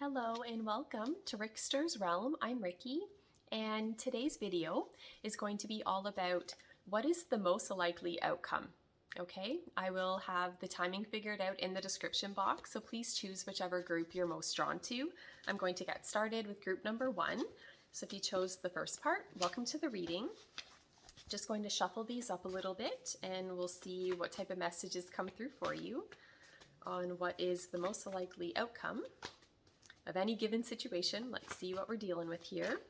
Hello and welcome to Rickster's Realm. I'm Ricky, and today's video is going to be all about what is the most likely outcome. Okay, I will have the timing figured out in the description box, so please choose whichever group you're most drawn to. I'm going to get started with group number 1. So if you chose the first part, welcome to the reading. Just going to shuffle these up a little bit and we'll see what type of messages come through for you on what is the most likely outcome of any given situation. Let's see what we're dealing with here.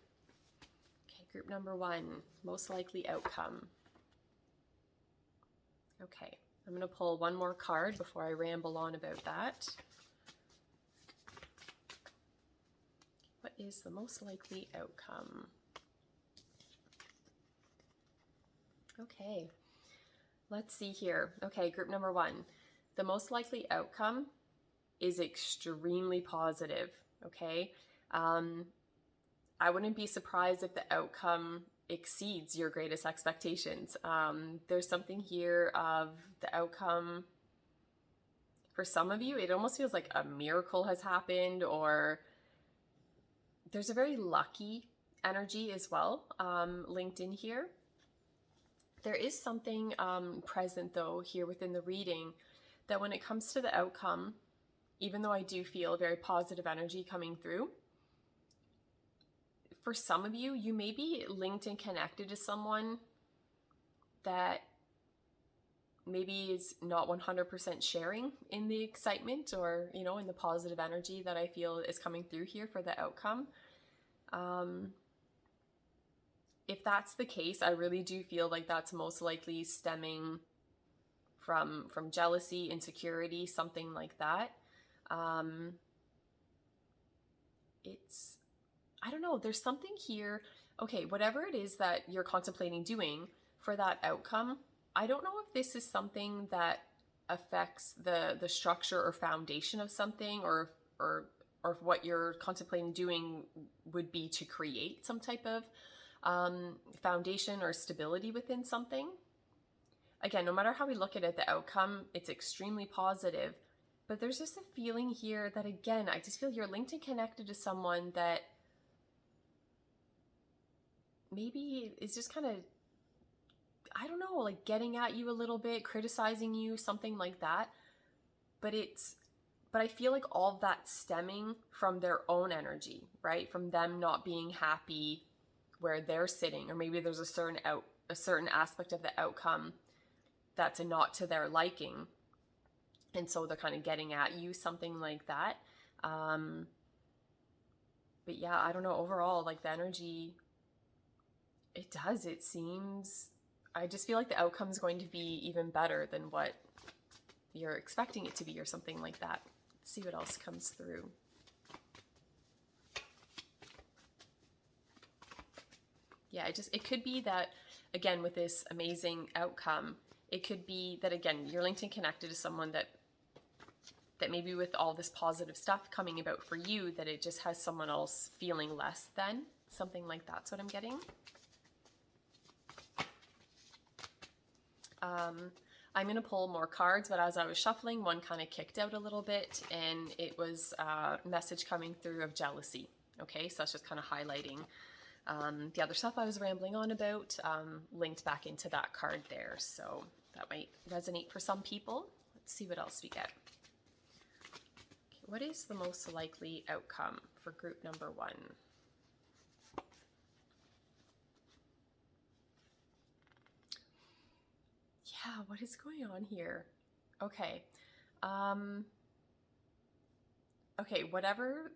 Okay, group number 1, most likely outcome. Okay, I'm going to pull one more card before I ramble on about that. What is the most likely outcome? Okay, let's see here. Okay, group number 1. The most likely outcome is extremely positive, okay? I wouldn't be surprised if the outcome exceeds your greatest expectations. There's something here of the outcome. For some of you, it almost feels like a miracle has happened, or there's a very lucky energy as well linked in here. There is something present though here within the reading that when it comes to the outcome, even though I do feel very positive energy coming through, for some of you, you may be linked and connected to someone that maybe is not 100% sharing in the excitement or, in the positive energy that I feel is coming through here for the outcome. If that's the case, I really do feel like that's most likely stemming from jealousy, insecurity, something like that. I don't know, there's something here. Okay, whatever it is that you're contemplating doing for that outcome, I don't know if this is something that affects the structure or foundation of something, or if what you're contemplating doing would be to create some type of foundation or stability within something. Again, no matter how we look at it, the outcome, it's extremely positive. But there's just a feeling here that, again, I just feel you're linked and connected to someone that maybe is just kind of, I don't know, like getting at you a little bit, criticizing you, something like that. But I feel like all of that stemming from their own energy, right? From them not being happy where they're sitting, or maybe there's a certain aspect of the outcome that's not to their liking. And so they're kind of getting at you, something like that. But yeah, I don't know, overall, like the energy, it seems, I just feel like the outcome is going to be even better than what you're expecting it to be, or something like that. Let's see what else comes through. Yeah, it could be that, again, with this amazing outcome, it could be that, again, you're linked and connected to someone that maybe with all this positive stuff coming about for you, that it just has someone else feeling less than, something like that's what I'm getting. I'm going to pull more cards, but as I was shuffling, one kind of kicked out a little bit, and it was a message coming through of jealousy. Okay, so that's just kind of highlighting the other stuff I was rambling on about, linked back into that card there. So that might resonate for some people. Let's see what else we get. Okay, what is the most likely outcome for group number 1? Yeah, what is going on here? Okay. Okay, whatever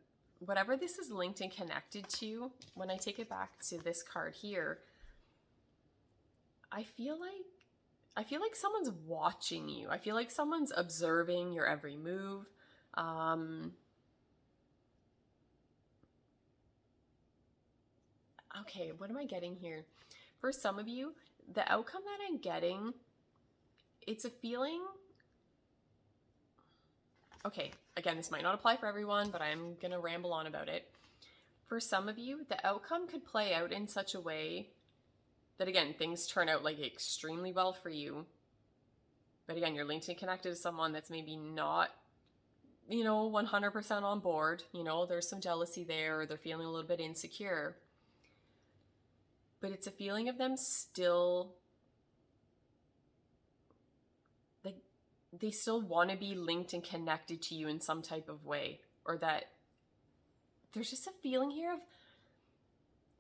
this is linked and connected to, when I take it back to this card here, I feel like someone's watching you. I feel like someone's observing your every move. Okay, what am I getting here? For some of you, the outcome that I'm getting, it's a feeling. Okay, again, this might not apply for everyone, but I'm gonna ramble on about it. For some of you, the outcome could play out in such a way that, again, things turn out like extremely well for you. But again, you're linked and connected to someone that's maybe not 100% on board. There's some jealousy there, or they're feeling a little bit insecure. But it's a feeling of them still, like, they still want to be linked and connected to you in some type of way. Or that there's just a feeling here of,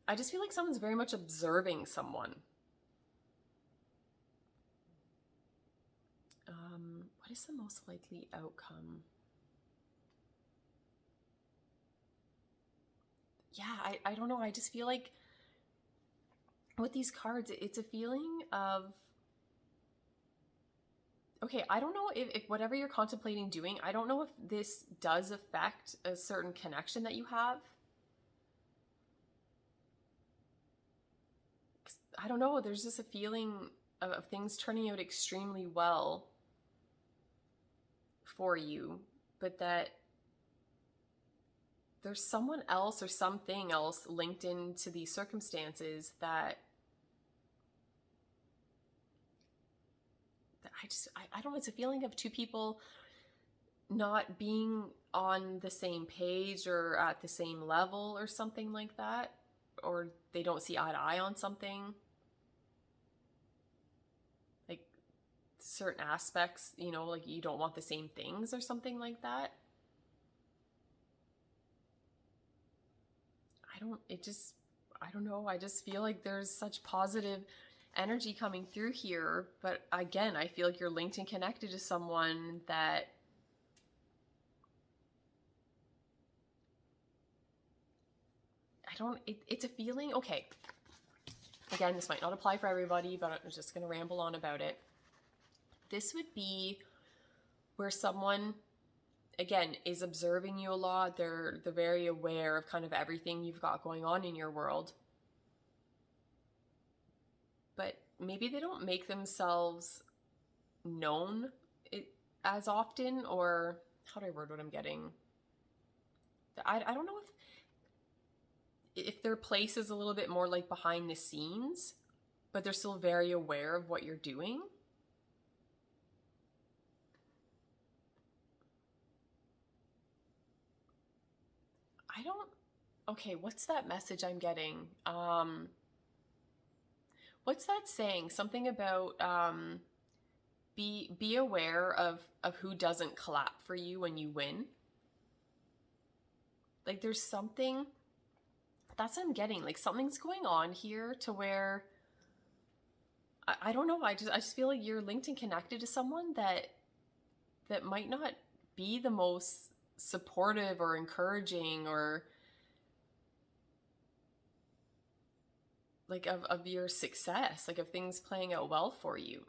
I just feel like someone's very much observing someone. What is the most likely outcome? Yeah, I don't know. I just feel like with these cards, it's a feeling of, okay, I don't know if whatever you're contemplating doing, I don't know if this does affect a certain connection that you have. I don't know. There's just a feeling of things turning out extremely well for you, but that there's someone else or something else linked into these circumstances that I don't know, it's a feeling of two people not being on the same page or at the same level or something like that, or they don't see eye to eye on something, like certain aspects, like you don't want the same things or something like that. I don't know. I just feel like there's such positive energy coming through here. But again, I feel like you're linked and connected to someone that it's a feeling. Okay. Again, this might not apply for everybody, but I'm just going to ramble on about it. This would be where someone, again, is observing you a lot. They're very aware of kind of everything you've got going on in your world. But maybe they don't make themselves known as often, or how do I word what I'm getting? I don't know if their place is a little bit more like behind the scenes, but they're still very aware of what you're doing. Okay, what's that message I'm getting? What's that saying? Something about be aware of who doesn't clap for you when you win. Like there's something, that's what I'm getting. Like something's going on here to where I don't know. I just feel like you're linked and connected to someone that might not be the most supportive or encouraging or like of your success, like of things playing out well for you.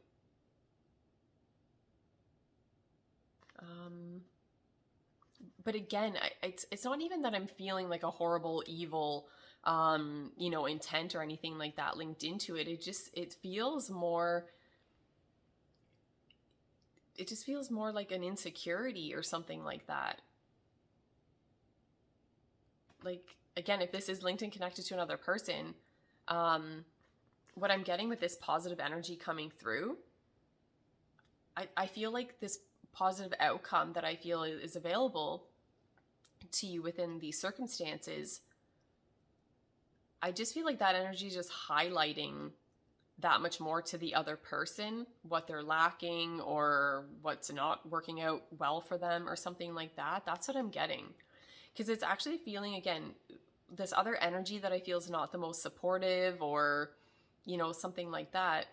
But again, it's not even that I'm feeling like a horrible, evil, intent or anything like that linked into it. It just feels more like an insecurity or something like that. Like, again, if this is linked and connected to another person, what I'm getting with this positive energy coming through, I feel like this positive outcome that I feel is available to you within these circumstances, I just feel like that energy is just highlighting that much more to the other person, what they're lacking or what's not working out well for them or something like that. That's what I'm getting. Because it's actually feeling, again, this other energy that I feel is not the most supportive or, something like that.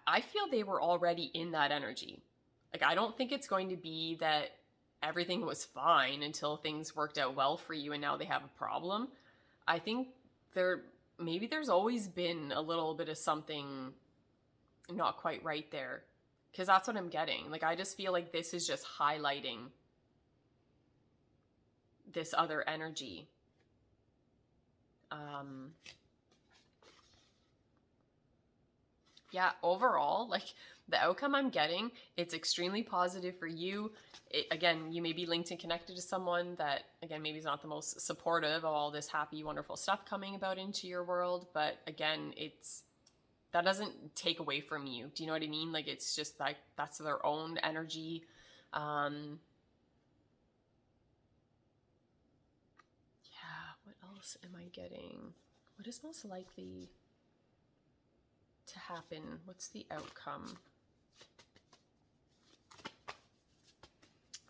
I feel they were already in that energy. Like, I don't think it's going to be that everything was fine until things worked out well for you and now they have a problem. I think maybe there's always been a little bit of something not quite right there. Because that's what I'm getting. Like, I just feel like this is just highlighting this other energy. Yeah, overall, like the outcome I'm getting, it's extremely positive for you. Again, you may be linked and connected to someone that, again, maybe is not the most supportive of all this happy, wonderful stuff coming about into your world. But again, that doesn't take away from you. Do you know what I mean? Like, it's just like, that's their own energy. Yeah, what else am I getting? What is most likely to happen? What's the outcome?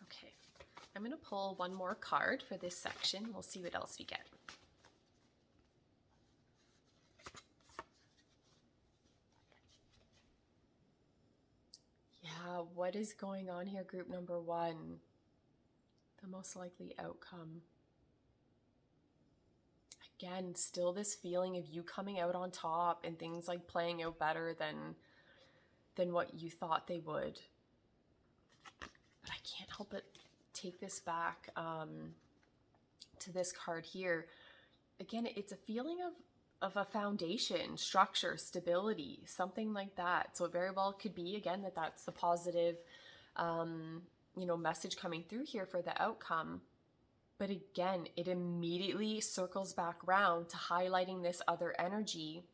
Okay, I'm going to pull one more card for this section. We'll see what else we get. Yeah, what is going on here, group number one? The most likely outcome. Again, still this feeling of you coming out on top and things like playing out better than what you thought they would. But I can't help but take this back to this card here. Again, it's a feeling of a foundation, structure, stability, something like that. So it very well could be, again, that's the positive, message coming through here for the outcome. But again, it immediately circles back around to highlighting this other energy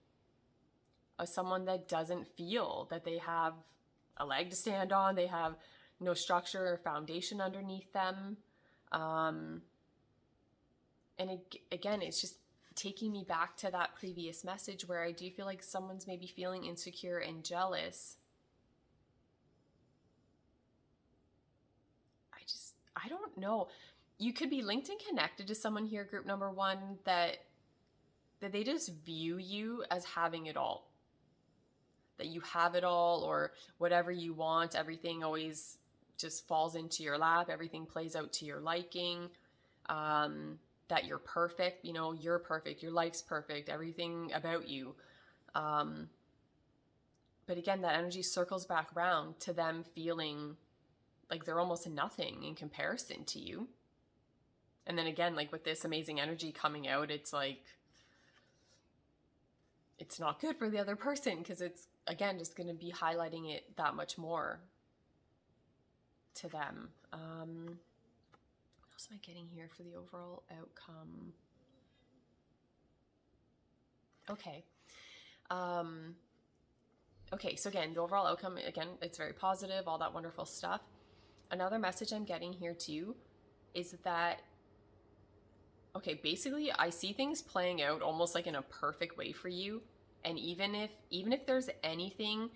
of someone that doesn't feel that they have a leg to stand on, they have no structure or foundation underneath them. And again, it's just taking me back to that previous message where I do feel like someone's maybe feeling insecure and jealous. I don't know. You could be linked and connected to someone here, group number one, that they just view you as having it all. That you have it all, or whatever you want, everything always just falls into your lap, everything plays out to your liking, that you're perfect, you're perfect, your life's perfect, everything about you. But again, that energy circles back around to them feeling like they're almost nothing in comparison to you. And then again, like with this amazing energy coming out, it's like, it's not good for the other person because it's, again, just going to be highlighting it that much more to them. What else am I getting here for the overall outcome? Okay. Okay, so again, the overall outcome, again, it's very positive, all that wonderful stuff. Another message I'm getting here too is that, okay, basically I see things playing out almost like in a perfect way for you. And even if there's anything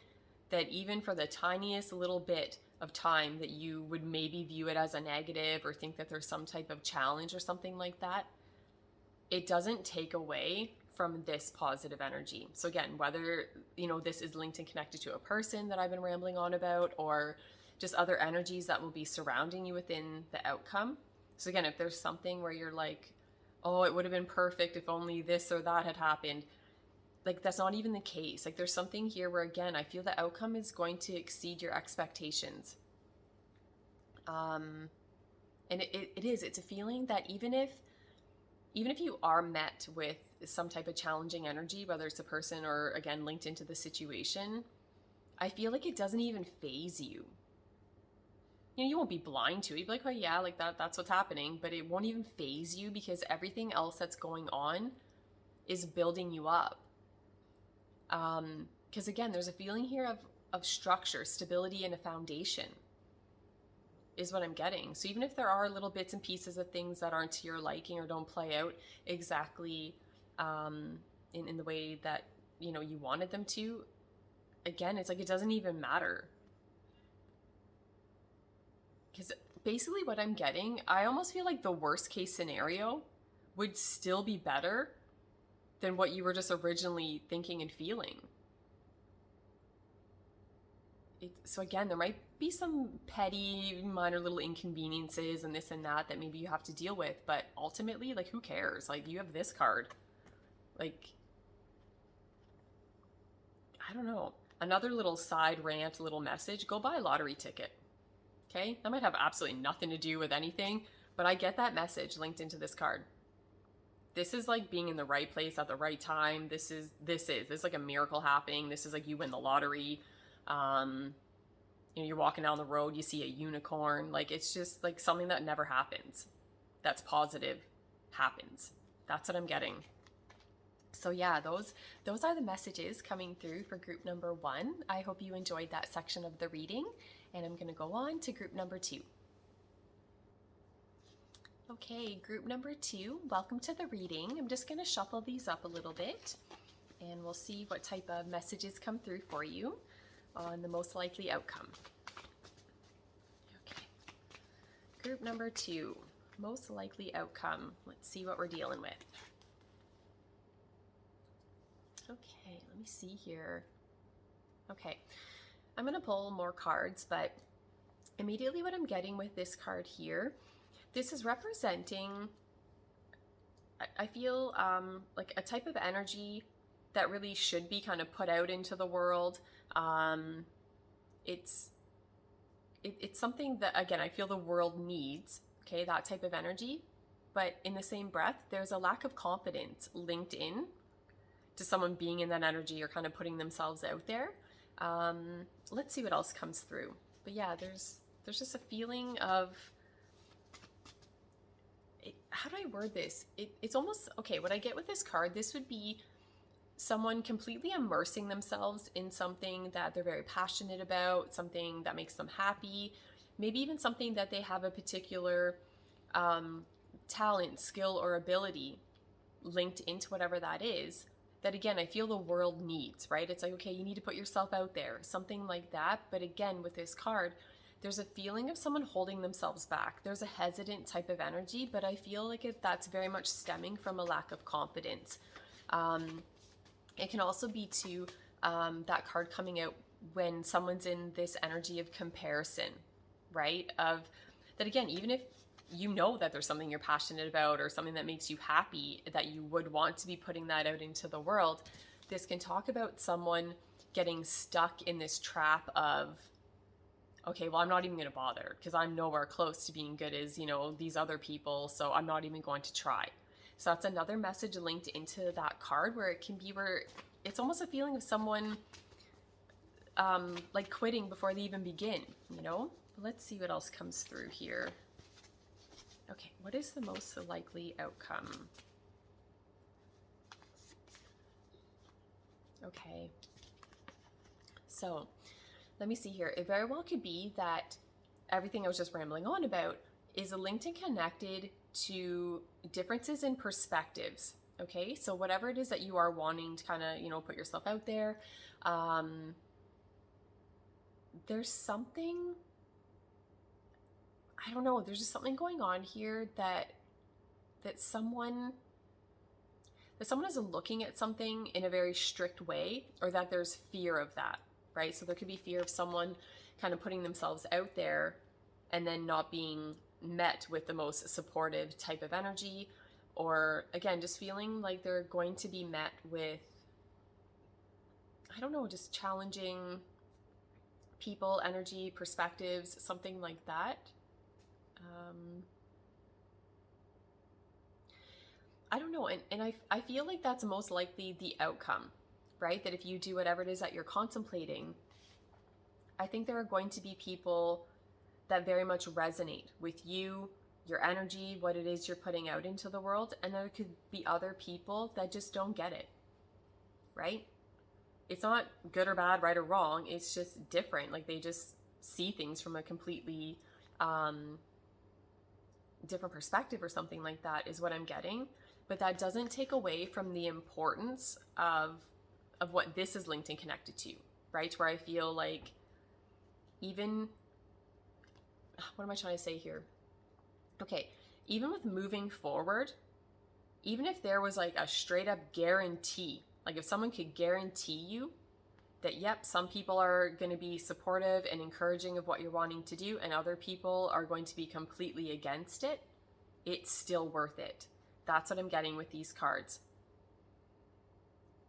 that even for the tiniest little bit of time that you would maybe view it as a negative or think that there's some type of challenge or something like that, it doesn't take away from this positive energy. So again, whether, this is linked and connected to a person that I've been rambling on about, or just other energies that will be surrounding you within the outcome. So again, if there's something where you're like, oh, it would have been perfect if only this or that had happened, like that's not even the case. Like there's something here where, again, I feel the outcome is going to exceed your expectations. And it's a feeling that even if you are met with some type of challenging energy, whether it's a person or, again, linked into the situation, I feel like it doesn't even faze you. You won't be blind to it. You'll be like, oh yeah, like that's what's happening, but it won't even faze you because everything else that's going on is building you up. Because again, there's a feeling here of structure, stability, and a foundation is what I'm getting. So even if there are little bits and pieces of things that aren't to your liking or don't play out exactly in the way that you wanted them to, again, it's like it doesn't even matter. Because basically what I'm getting, I almost feel like the worst case scenario would still be better than what you were just originally thinking and feeling. So again, there might be some petty, minor little inconveniences and this and that maybe you have to deal with, but ultimately, like, who cares? Like, you have this card. Like, I don't know. Another little side rant, little message, go buy a lottery ticket. Okay? That might have absolutely nothing to do with anything, but I get that message linked into this card. This is like being in the right place at the right time. This is like a miracle happening. This is like you win the lottery. You're walking down the road, you see a unicorn. Like, it's just like something that never happens. That's positive happens. That's what I'm getting. So yeah, those are the messages coming through for group number 1. I hope you enjoyed that section of the reading, and I'm going to go on to group number 2. Okay, group number 2, welcome to the reading. I'm just going to shuffle these up a little bit, and we'll see what type of messages come through for you on the most likely outcome. Okay, group number 2, most likely outcome. Let's see what we're dealing with. Okay, let me see here. Okay, I'm going to pull more cards, but immediately what I'm getting with this card here, this is representing, I feel like a type of energy that really should be kind of put out into the world. It's something that, again, I feel the world needs, okay, that type of energy. But in the same breath, there's a lack of confidence linked in to someone being in that energy or kind of putting themselves out there. Let's see what else comes through. But yeah, there's just a feeling of, how do I word this? It's almost, okay, what I get with this card, this would be someone completely immersing themselves in something that they're very passionate about, something that makes them happy, maybe even something that they have a particular talent, skill, or ability linked into whatever that is, that again, I feel the world needs, right? It's like, okay, you need to put yourself out there, something like that. But again, with this card, there's a feeling of someone holding themselves back. There's a hesitant type of energy, but I feel like that's very much stemming from a lack of confidence. It can also be too, that card coming out when someone's in this energy of comparison, right? Of that, again, even if you know that there's something you're passionate about or something that makes you happy, that you would want to be putting that out into the world, this can talk about someone getting stuck in this trap of, okay, well, I'm not even going to bother because I'm nowhere close to being good as, these other people, so I'm not even going to try. So that's another message linked into that card, where it can be where it's almost a feeling of someone like quitting before they even begin, Let's see what else comes through here. Okay, what is the most likely outcome? Okay, so let me see here. It very well could be that everything I was just rambling on about is linked and connected to differences in perspectives. Okay, so whatever it is that you are wanting to kind of, put yourself out there, there's something, I don't know, there's just something going on here that someone is looking at something in a very strict way, or that there's fear of that, right? So there could be fear of someone kind of putting themselves out there and then not being met with the most supportive type of energy, or again, just feeling like they're going to be met with, I don't know, just challenging people, energy, perspectives, something like that. I don't know, and I feel like that's most likely the outcome, right? That if you do whatever it is that you're contemplating, I think there are going to be people that very much resonate with you, your energy, what it is you're putting out into the world, and there could be other people that just don't get it, right? It's not good or bad, right or wrong, it's just different. Like, they just see things from a completely different perspective or something like that, is what I'm getting. But that doesn't take away from the importance of what this is linked and connected to, right? Where I feel like, even, what am I trying to say here? Okay, even with moving forward, even if there was like a straight up guarantee, like if someone could guarantee you that, yep, some people are going to be supportive and encouraging of what you're wanting to do, and other people are going to be completely against it, it's still worth it. That's what I'm getting with these cards.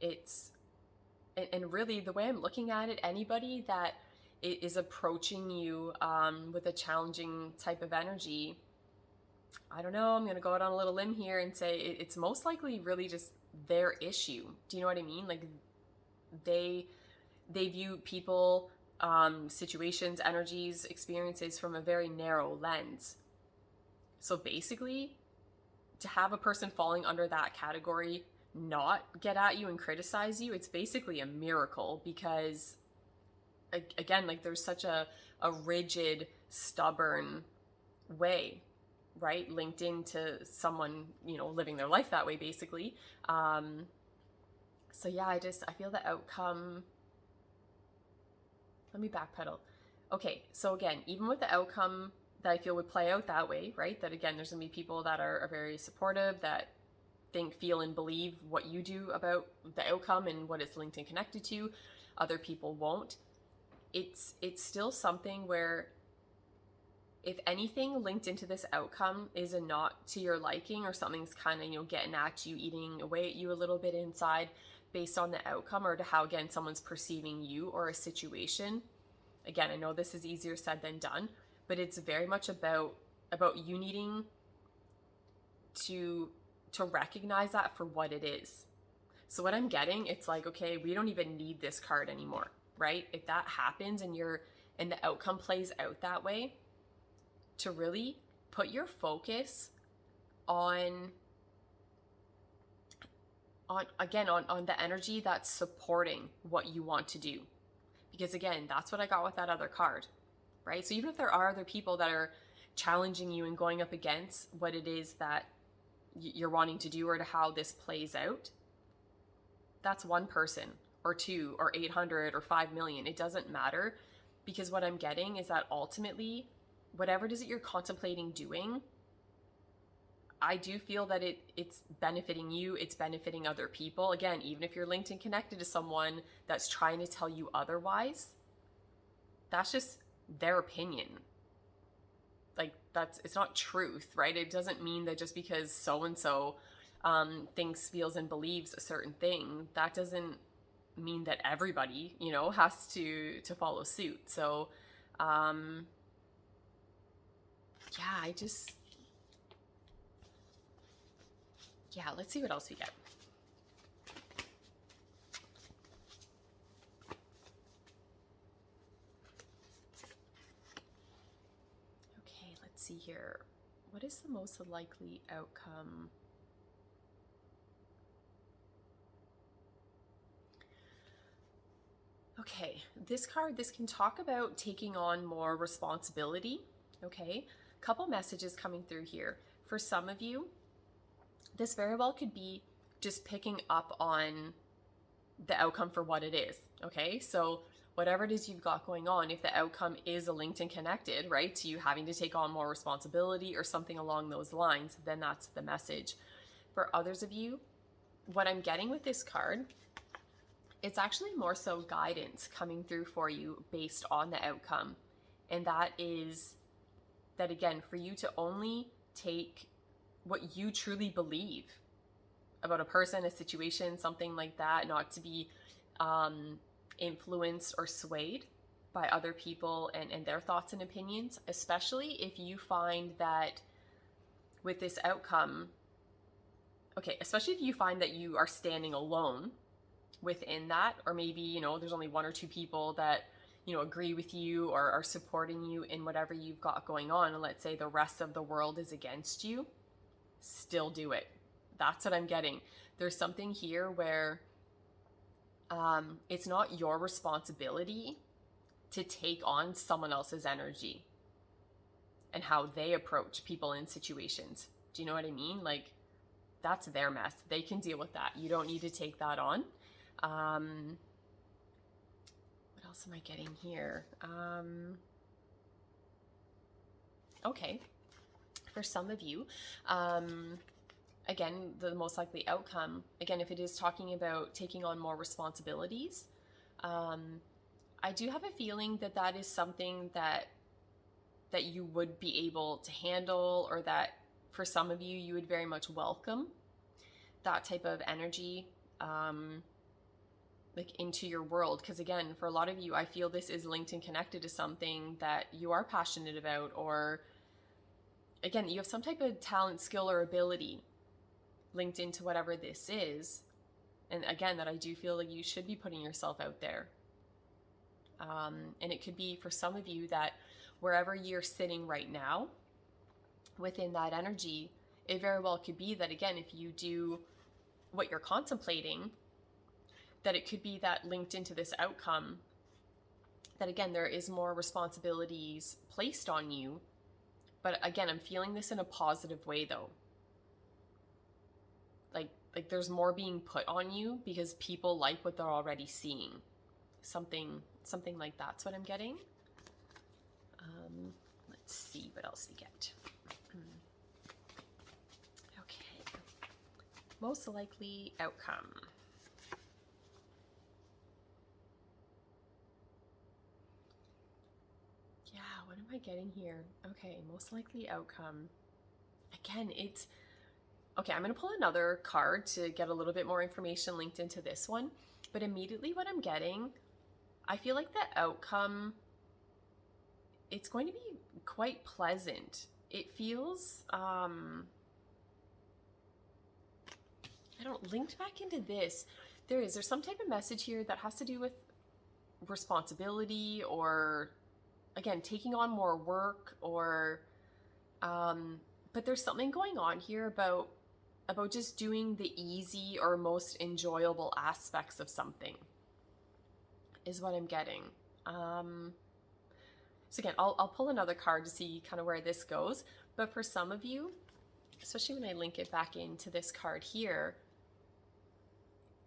And really, the way I'm looking at it, anybody that is approaching you with a challenging type of energy, I don't know, I'm going to go out on a little limb here and say it's most likely really just their issue. Do you know what I mean? Like, they view people, situations, energies, experiences from a very narrow lens. So basically, to have a person falling under that category not get at you and criticize you, it's basically a miracle, because again, like there's such a rigid, stubborn way, right, linked into someone, you know, living their life that way, basically. So yeah, I feel the outcome. Let me backpedal. Okay, so again, even with the outcome that I feel would play out that way, right, that again, there's gonna be people that are very supportive, that think, feel, and believe what you do about the outcome and what it's linked and connected to. Other people won't. It's still something where, if anything linked into this outcome is a not to your liking, or something's kind of, you know, getting at you, eating away at you a little bit inside based on the outcome, or to how, again, someone's perceiving you or a situation. Again, I know this is easier said than done, but it's very much about you needing to recognize that for what it is. So what I'm getting, it's like, okay, we don't even need this card anymore, right? If that happens and the outcome plays out that way, to really put your focus on the energy that's supporting what you want to do. Because again, that's what I got with that other card, right? So even if there are other people that are challenging you and going up against what it is that you're wanting to do, or to how this plays out, that's one person or two or 800 or 5 million. It doesn't matter, because what I'm getting is that ultimately, whatever it is that you're contemplating doing, I do feel that it's benefiting you, it's benefiting other people. Again, even if you're linked and connected to someone that's trying to tell you otherwise, that's just their opinion. Like, it's not truth, right? It doesn't mean that just because so-and-so thinks, feels, and believes a certain thing, that doesn't mean that everybody, you know, has to follow suit. So, let's see what else we get. Okay, let's see here. What is the most likely outcome? Okay, this card, this can talk about taking on more responsibility. Okay, couple messages coming through here. For some of you, this very well could be just picking up on the outcome for what it is. Okay, so whatever it is you've got going on, if the outcome is linked and connected, right, to you having to take on more responsibility or something along those lines, then that's the message. For others of you, what I'm getting with this card, it's actually more so guidance coming through for you based on the outcome. And that is that, again, for you to only take what you truly believe about a person, a situation, something like that, not to be influenced or swayed by other people and their thoughts and opinions, especially if you find that with this outcome, especially if you find that you are standing alone within that, or maybe, you know, there's only one or two people that, you know, agree with you or are supporting you in whatever you've got going on, and let's say the rest of the world is against you, still do it. That's what I'm getting. There's something here where it's not your responsibility to take on someone else's energy and how they approach people in situations. Do you know what I mean? Like, that's their mess. They can deal with that. You don't need to take that on. What else am I getting here? Okay. For some of you, again, the most likely outcome, again, if it is talking about taking on more responsibilities, I do have a feeling that that is something that you would be able to handle, or that for some of you, you would very much welcome that type of energy like into your world. Because again, for a lot of you, I feel this is linked and connected to something that you are passionate about, or again, you have some type of talent, skill, or ability linked into whatever this is. And again, that I do feel like you should be putting yourself out there. And it could be for some of you that wherever you're sitting right now within that energy, it very well could be that, again, if you do what you're contemplating, that it could be that linked into this outcome, that again, there is more responsibilities placed on you. But again, I'm feeling this in a positive way though. Like there's more being put on you because people like what they're already seeing. Something like that's what I'm getting. Let's see what else we get. Okay. Most likely outcome. Yeah, what am I getting here? Okay, most likely outcome. Again, it's... Okay, I'm going to pull another card to get a little bit more information linked into this one. But immediately what I'm getting, I feel like the outcome, it's going to be quite pleasant. It feels, I don't, linked back into this, there's some type of message here that has to do with responsibility or, again, taking on more work or, but there's something going on here about just doing the easy or most enjoyable aspects of something is what I'm getting. So again, I'll pull another card to see kind of where this goes. But for some of you, especially when I link it back into this card here,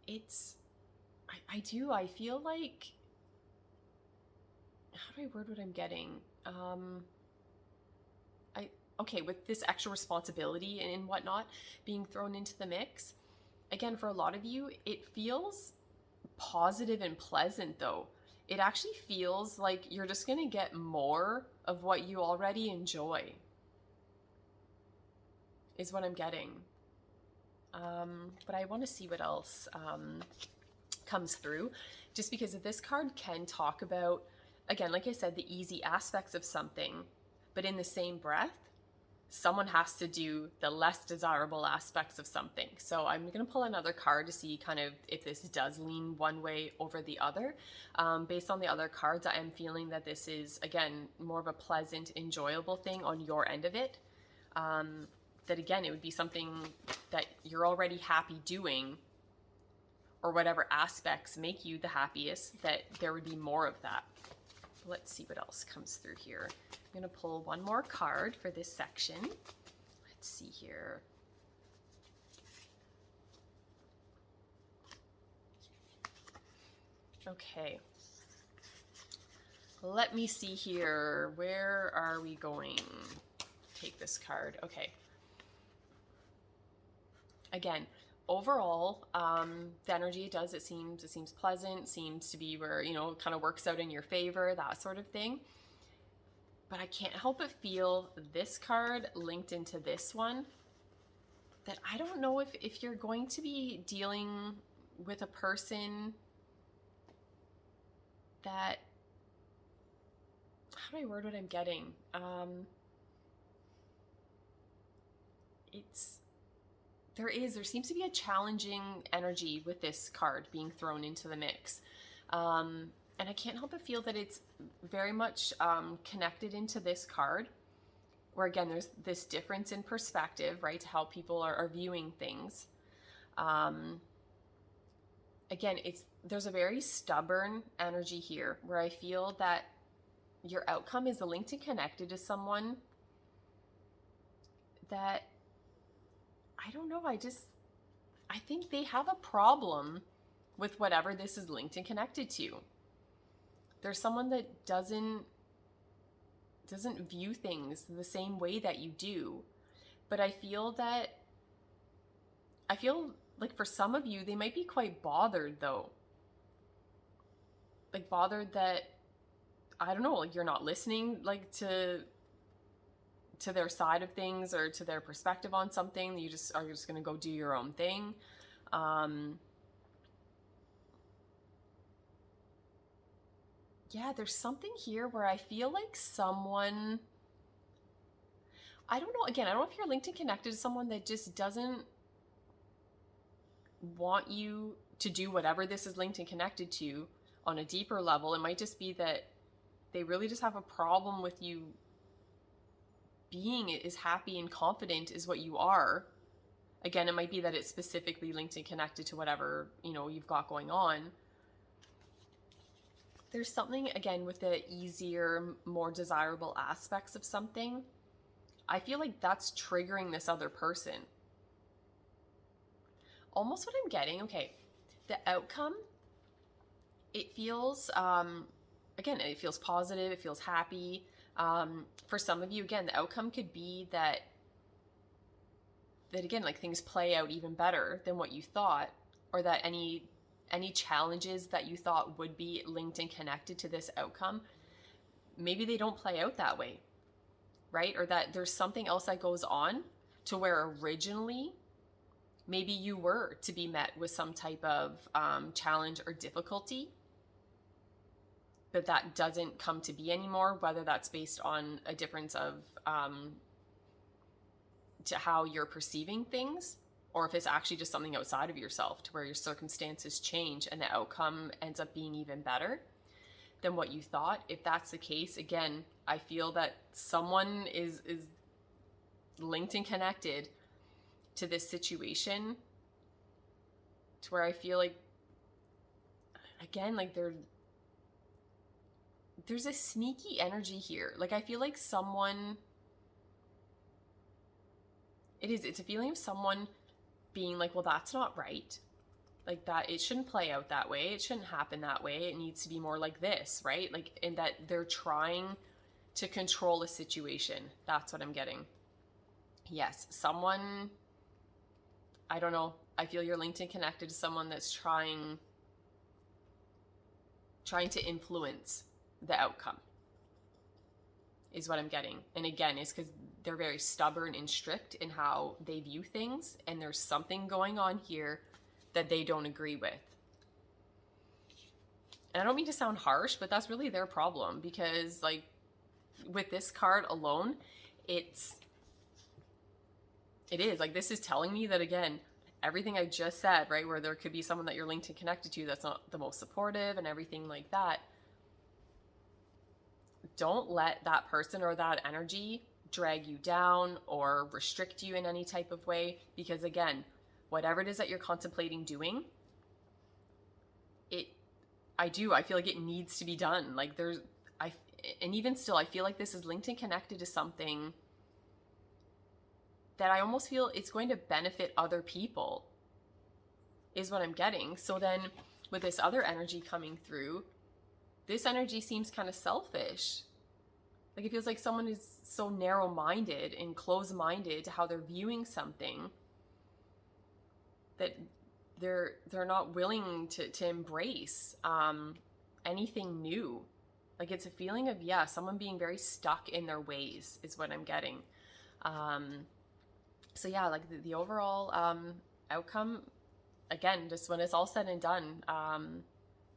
it's, I feel like, how do I word what I'm getting? Okay, with this extra responsibility and whatnot being thrown into the mix, again, for a lot of you, it feels positive and pleasant though. It actually feels like you're just going to get more of what you already enjoy, is what I'm getting. But I want to see what else comes through, just because this card can talk about, again, like I said, the easy aspects of something, but in the same breath, someone has to do the less desirable aspects of something. So I'm going to pull another card to see kind of if this does lean one way over the other. Based on the other cards, I am feeling that this is, again, more of a pleasant, enjoyable thing on your end of it. That again, it would be something that you're already happy doing, or whatever aspects make you the happiest, that there would be more of that. Let's see what else comes through here. I'm going to pull one more card for this section. Let's see here. Okay. Let me see here. Where are we going? Take this card. Okay. Again, overall, the energy it does, it seems pleasant, seems to be where, you know, it kind of works out in your favor, that sort of thing. But I can't help but feel this card linked into this one, that I don't know if you're going to be dealing with a person that, how do I word what I'm getting? There seems to be a challenging energy with this card being thrown into the mix. And I can't help but feel that it's very much connected into this card, where again, there's this difference in perspective, right, to how people are viewing things. Again, there's a very stubborn energy here, where I feel that your outcome is linked and connected to someone that, I don't know, I think they have a problem with whatever this is linked and connected to. There's someone that doesn't view things the same way that you do. But I feel like for some of you, they might be quite bothered though. Like bothered that, I don't know, like you're not listening like to their side of things or to their perspective on something. You're just going to go do your own thing. Yeah, there's something here where I feel like someone, I don't know, again, I don't know if you're linked and connected to someone that just doesn't want you to do whatever this is linked and connected to on a deeper level. It might just be that they really just have a problem with you being as happy and confident as what you are. Again, it might be that it's specifically linked and connected to whatever, you've got going on. There's something, again, with the easier, more desirable aspects of something. I feel like that's triggering this other person. Almost what I'm getting, okay, the outcome, it feels, again, it feels positive, it feels happy. For some of you, again, the outcome could be that again, like things play out even better than what you thought, or that any challenges that you thought would be linked and connected to this outcome, maybe they don't play out that way, right? Or that there's something else that goes on to where originally maybe you were to be met with some type of challenge or difficulty, but that doesn't come to be anymore, whether that's based on a difference of to how you're perceiving things, or if it's actually just something outside of yourself to where your circumstances change and the outcome ends up being even better than what you thought. If that's the case, again, I feel that someone is linked and connected to this situation to where I feel like, again, like there's a sneaky energy here. Like I feel like someone, it's a feeling of someone being like, well, that's not right. Like that, it shouldn't play out that way. It shouldn't happen that way. It needs to be more like this, right? Like, and that they're trying to control a situation. That's what I'm getting. Yes, someone, I don't know. I feel you're linked and connected to someone that's trying to influence the outcome, is what I'm getting. And again, it's because they're very stubborn and strict in how they view things, and there's something going on here that they don't agree with. And I don't mean to sound harsh, but that's really their problem, because like with this card alone, it is like, this is telling me that, again, everything I just said, right, where there could be someone that you're linked and connected to that's not the most supportive and everything like that. Don't let that person or that energy drag you down or restrict you in any type of way, because again, whatever it is that you're contemplating doing, I feel like it needs to be done. Like and even still, I feel like this is linked and connected to something that I almost feel it's going to benefit other people, is what I'm getting. So then with this other energy coming through, this energy seems kind of selfish. Like it feels like someone is so narrow-minded and close-minded to how they're viewing something that they're not willing to embrace anything new. Like it's a feeling of, someone being very stuck in their ways is what I'm getting. So like the overall outcome, again, just when it's all said and done,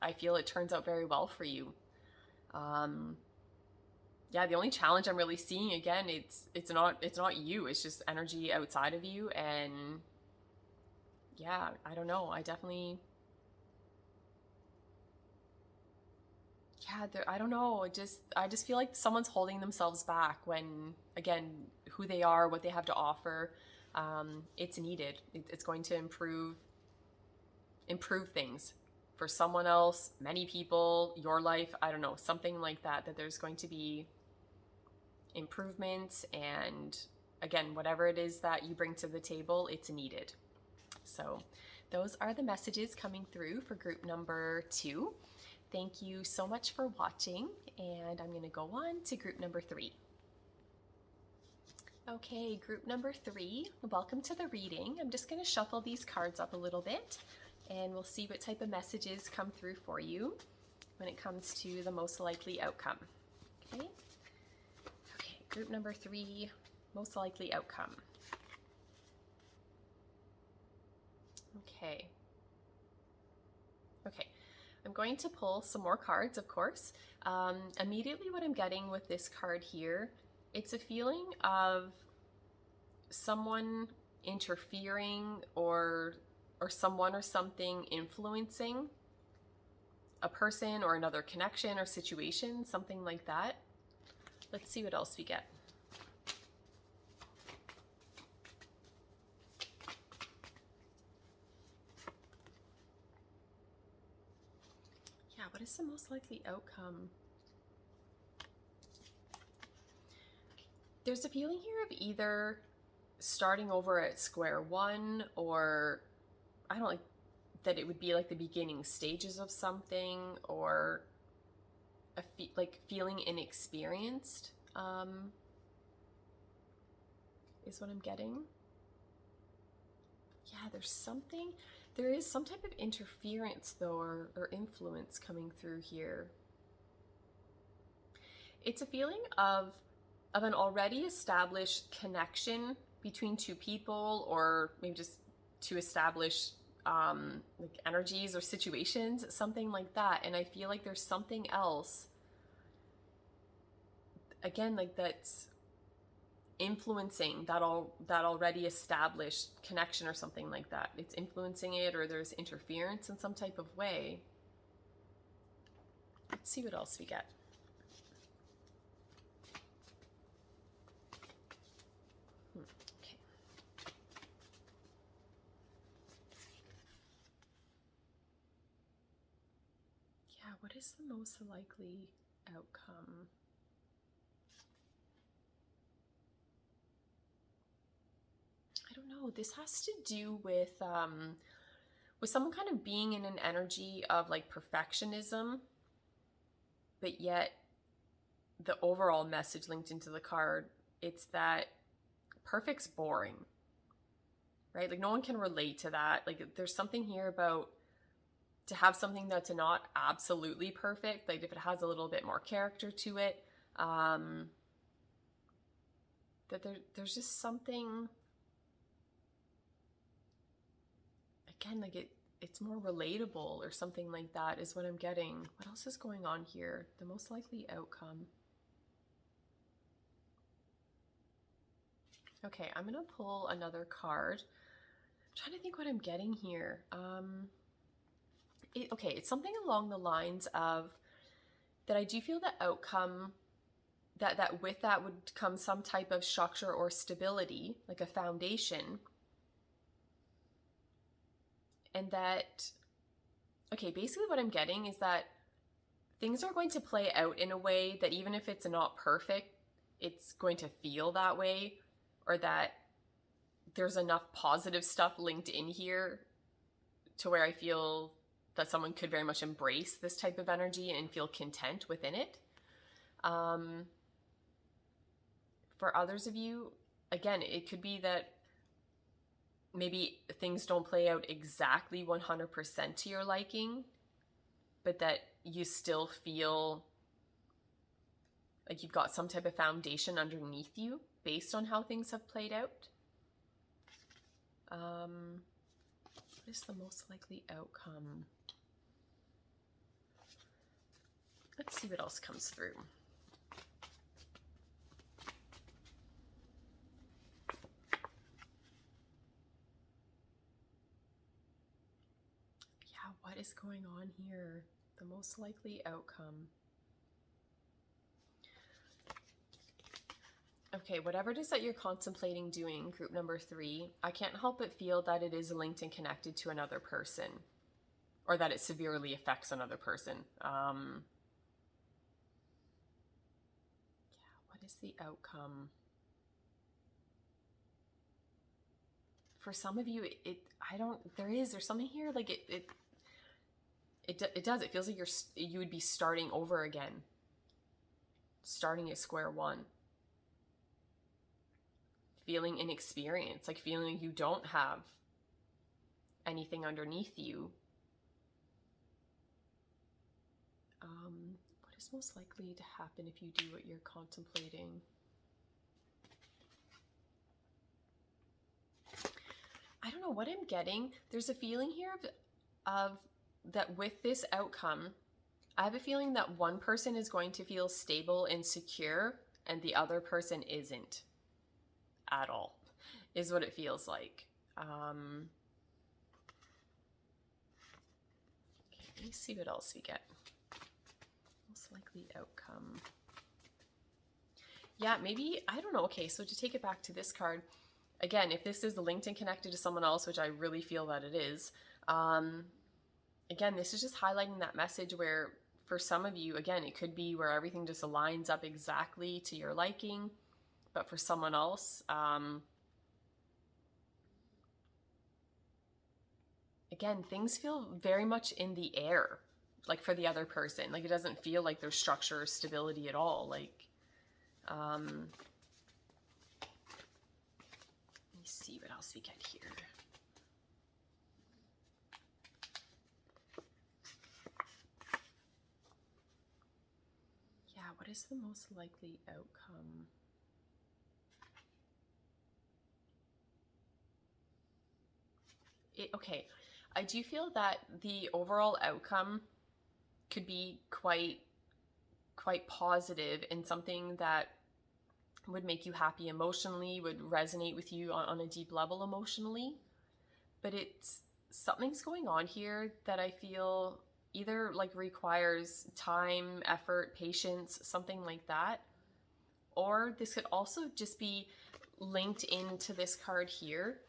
I feel it turns out very well for you. The only challenge I'm really seeing, again, it's not you. It's just energy outside of you, and I don't know. I definitely, I don't know. I just feel like someone's holding themselves back when, again, who they are, what they have to offer, it's needed. It's going to improve things for someone else, many people, your life. I don't know, something like that there's going to be improvements, and again, whatever it is that you bring to the table, it's needed. So those are the messages coming through for group number 2. Thank you so much for watching, and I'm going to go on to group number 3. Okay, group number 3, welcome to the reading. I'm just going to shuffle these cards up a little bit, and we'll see what type of messages come through for you when it comes to the most likely outcome. Okay, group number 3, most likely outcome. Okay, I'm going to pull some more cards, of course. Immediately what I'm getting with this card here, it's a feeling of someone interfering or someone or something influencing a person or another connection or situation, something like that. Let's see what else we get. what is the most likely outcome? There's a feeling here of either starting over at square one, or I don't like that it would be like the beginning stages of something, or like feeling inexperienced, is what I'm getting. Yeah, there is some type of interference though, or influence coming through here. It's a feeling of an already established connection between two people, or maybe just to establish like energies or situations, something like that. And I feel like there's something else, again, like that's influencing that already established connection or something like that. It's influencing it, or there's interference in some type of way. Let's see what else we get. Okay. Yeah, what is the most likely outcome? I don't know. This has to do with someone kind of being in an energy of like perfectionism, but yet the overall message linked into the card, it's that perfect's boring, right? Like no one can relate to that. Like there's something here about to have something that's not absolutely perfect, like if it has a little bit more character to it, that there's just something, again, like it's more relatable or something like that is what I'm getting. What else is going on here? The most likely outcome. Okay, I'm gonna pull another card. I'm trying to think what I'm getting here. It's something along the lines of that I do feel the outcome that with that would come some type of structure or stability, like a foundation. And that, okay, basically what I'm getting is that things are going to play out in a way that even if it's not perfect, it's going to feel that way, or that there's enough positive stuff linked in here to where I feel that someone could very much embrace this type of energy and feel content within it. For others of you, again, it could be that maybe things don't play out exactly 100% to your liking, but that you still feel like you've got some type of foundation underneath you based on how things have played out. What is the most likely outcome? Let's see what else comes through. Yeah, what is going on here? The most likely outcome. Okay, whatever it is that you're contemplating doing, group number 3, I can't help but feel that it is linked and connected to another person, or that it severely affects another person. Yeah, what is the outcome? For some of you, there's something here, like it does. It feels like you would be starting over again, starting at square one. Feeling inexperienced, like feeling you don't have anything underneath you. What is most likely to happen if you do what you're contemplating? I don't know what I'm getting. There's a feeling here of that with this outcome, I have a feeling that one person is going to feel stable and secure and the other person isn't at all, is what it feels like. Okay, let me see what else we get. Most likely outcome. Yeah, maybe, I don't know. Okay, so to take it back to this card, again, if this is linked and connected to someone else, which I really feel that it is, again, this is just highlighting that message where for some of you, again, it could be where everything just lines up exactly to your liking. But for someone else, again, things feel very much in the air, like for the other person. Like it doesn't feel like there's structure or stability at all. Like, let me see what else we get here. Yeah, what is the most likely outcome? Okay, I do feel that the overall outcome could be quite positive and something that would make you happy emotionally, would resonate with you on a deep level emotionally. But it's something's going on here that I feel either like requires time, effort, patience, something like that. Or this could also just be linked into this card here,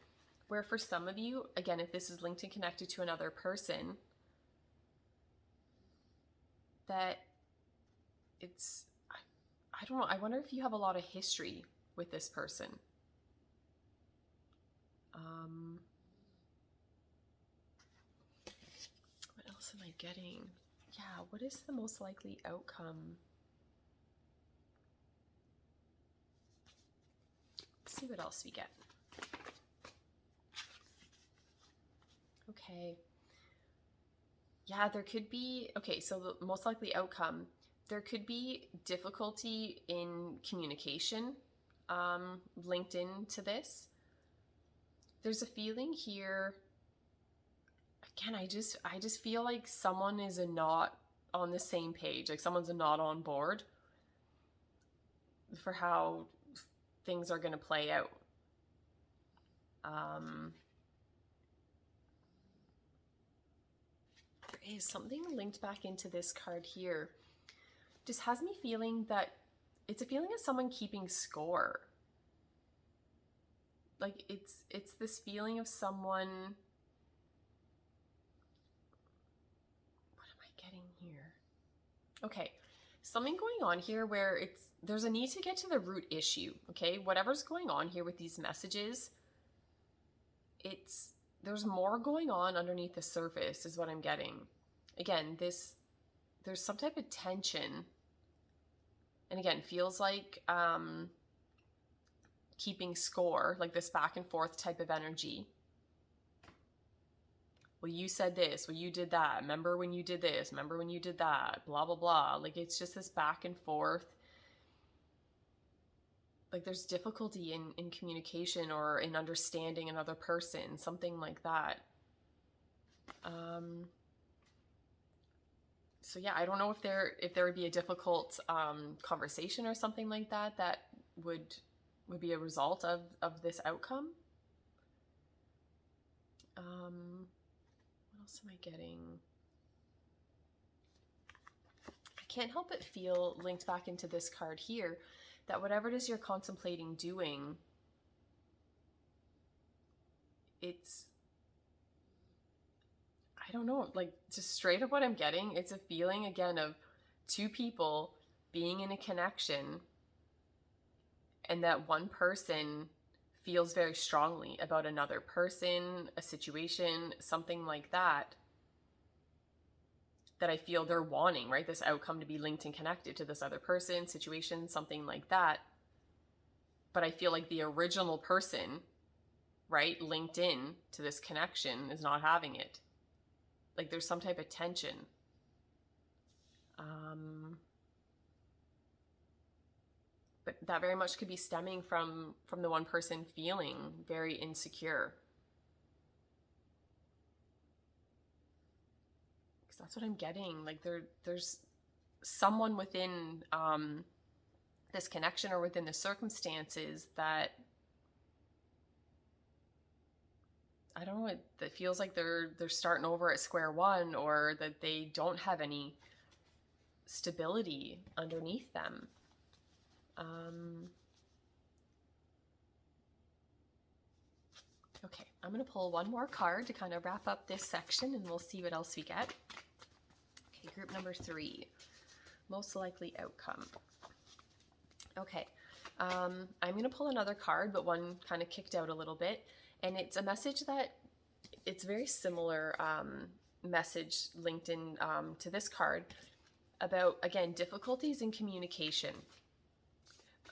where for some of you, again, if this is linked and connected to another person, that it's, I don't know, I wonder if you have a lot of history with this person. What else am I getting? Yeah, what is the most likely outcome? Let's see what else we get. Okay. Yeah, there could be, okay, so the most likely outcome, there could be difficulty in communication linked into this. There's a feeling here, again, I just feel like someone is not on the same page, like someone's not on board for how things are going to play out. There is something linked back into this card here. Just has me feeling that it's a feeling of someone keeping score. Like it's this feeling of someone. What am I getting here? Okay, something going on here where there's a need to get to the root issue. Okay, whatever's going on here with these messages, there's more going on underneath the surface is what I'm getting. Again, there's some type of tension, and again, feels like keeping score, like this back and forth type of energy. Well, you said this, well, you did that, remember when you did this, remember when you did that, blah blah blah. Like it's just this back and forth. Like there's difficulty in communication or in understanding another person, something like that. So yeah, I don't know if there would be a difficult conversation or something like that that would be a result of this outcome. What else am I getting? I can't help but feel linked back into this card here that whatever it is you're contemplating doing, it's, I don't know, like just straight up what I'm getting, it's a feeling again of two people being in a connection and that one person feels very strongly about another person, a situation, something like that, that I feel they're wanting, right? This outcome to be linked and connected to this other person, situation, something like that. But I feel like the original person, right, linked in to this connection is not having it. Like there's some type of tension. But that very much could be stemming from the one person feeling very insecure. Because that's what I'm getting. Like there's someone within this connection or within the circumstances that, I don't know, it feels like they're starting over at square one, or that they don't have any stability underneath them. Okay, I'm going to pull one more card to kind of wrap up this section and we'll see what else we get. Okay, group number 3, most likely outcome. Okay, I'm going to pull another card, but one kind of kicked out a little bit. And it's a message that, it's very similar message linked in to this card about, again, difficulties in communication.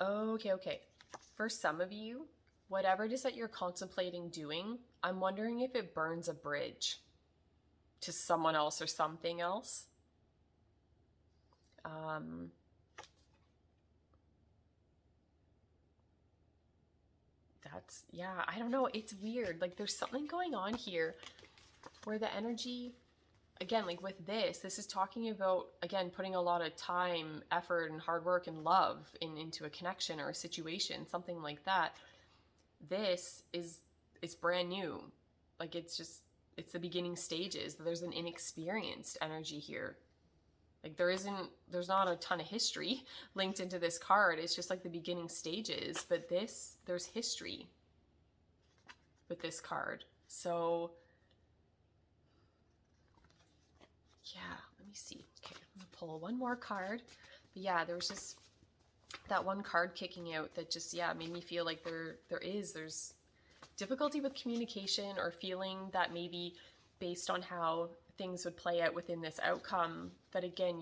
Okay. For some of you, whatever it is that you're contemplating doing, I'm wondering if it burns a bridge to someone else or something else. Yeah, I don't know. It's weird. Like there's something going on here where the energy, again, like with this is talking about, again, putting a lot of time, effort, and hard work and love into a connection or a situation, something like that. It's brand new. Like it's the beginning stages. There's an inexperienced energy here. Like there's not a ton of history linked into this card. It's just like the beginning stages, but there's history with this card. So yeah, let me see. Okay, I'm gonna pull one more card. But yeah, there was just that one card kicking out that just, yeah, made me feel like there's difficulty with communication, or feeling that maybe based on how things would play out within this outcome, that again,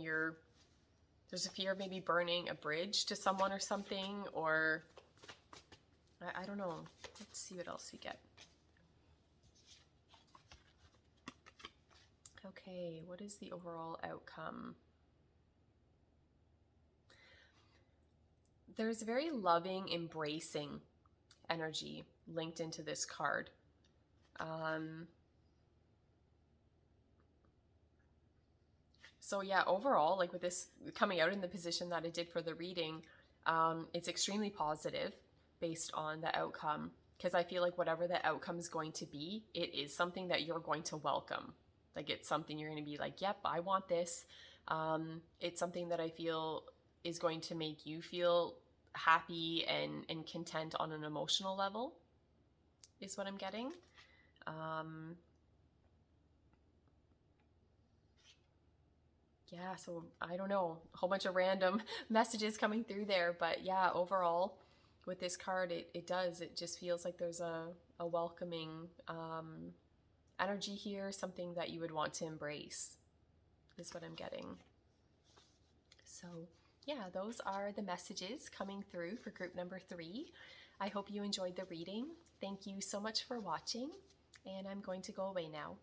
there's a fear of maybe burning a bridge to someone or something, or I don't know. Let's see what else we get. Okay, what is the overall outcome? There's very loving, embracing energy linked into this card. So yeah, overall, like with this coming out in the position that it did for the reading, it's extremely positive based on the outcome, because I feel like whatever the outcome is going to be, it is something that you're going to welcome. Like it's something you're going to be like, yep, I want this. It's something that I feel is going to make you feel happy and content on an emotional level, is what I'm getting. Yeah, so I don't know, a whole bunch of random messages coming through there, but yeah, overall with this card, it just feels like there's a welcoming energy here, something that you would want to embrace, is what I'm getting. So yeah, those are the messages coming through for group number 3. I hope you enjoyed the reading. Thank you so much for watching, and I'm going to go away now.